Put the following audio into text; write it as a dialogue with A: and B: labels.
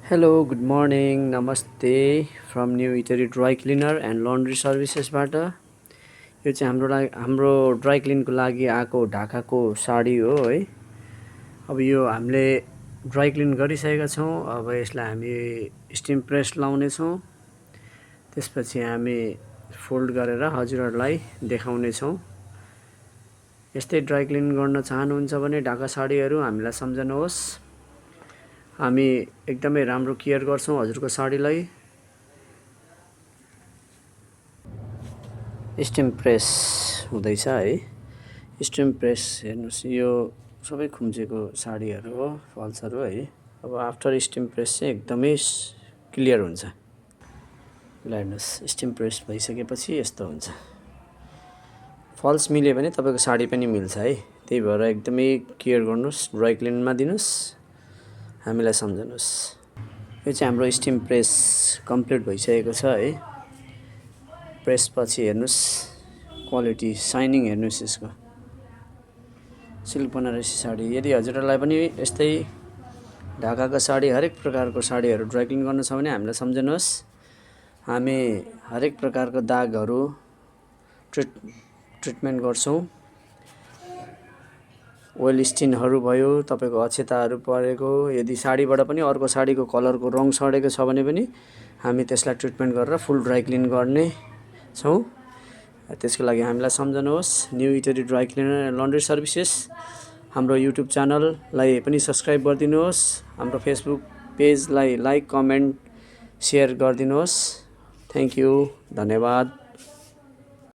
A: Hello good morning नमस्ते from new eatery dry cleaner and laundry सर्भिसेसबाट। यो चाहिँ हाम्रो ड्राई क्लिनको लागि आएको ढाकाको साडी हो है। अब यो हामीले ड्राई क्लिन गरिसकेका छौँ। अब यसलाई हामी स्टिम प्रेस लाउने छौँ। त्यसपछि हामी फोल्ड गरेर हजुरहरूलाई देखाउने छौँ। यस्तै ड्राई क्लिन गर्न चाहनुहुन्छ भने ढाका साडीहरू हामीलाई सम्झनुहोस्। हामी एकदमै राम्रो केयर गर्छौँ हजुरको साडीलाई। स्टिम प्रेस हुँदैछ है। स्टिम प्रेस हेर्नुहोस्, यो सबै खुम्चेको साडीहरू हो, फल्सहरू है। अब आफ्टर स्टिम प्रेस चाहिँ एकदमै क्लियर हुन्छ। ल हेर्नुहोस्, स्टिम प्रेस भइसकेपछि यस्तो हुन्छ। फल्स मिल्यो भने तपाईँको साडी पनि मिल्छ है। त्यही भएर एकदमै केयर गर्नुहोस्, ड्राई क्लिनमा दिनुहोस्, हामीलाई सम्झनुहोस्। यो चाहिँ हाम्रो स्टिम प्रेस कम्प्लिट भइसकेको छ है। प्रेस पछि हेर्नुहोस्, क्वालिटी साइनिङ हेर्नुहोस्, यसको सिल्क बनारसी साडी। यदि हजुरहरूलाई पनि यस्तै ढाकाको साडी हरेक प्रकारको साडीहरू ड्राई क्लिन गर्नु छ भने हामीलाई सम्झनुहोस्। हामी हरेक प्रकारको दागहरू ट्रिटमेन्ट गर्छौँ। ओइल स्टिनहरू भयो, तपाईँको अक्षताहरू परेको, यदि साडीबाट पनि अर्को साडीको कलरको रङ सडेको छ भने पनि हामी त्यसलाई ट्रिटमेन्ट गरेर फुल ड्राई क्लिन गर्ने छौँ। त्यसको लागि हामीलाई सम्झनुहोस्। New eatery dry cleaner and laundry services हाम्रो युट्युब च्यानललाई पनि सब्सक्राइब गरिदिनुहोस्। हाम्रो फेसबुक पेजलाई लाइक कमेन्ट सेयर गरिदिनुहोस्। थ्याङ्क यू, धन्यवाद।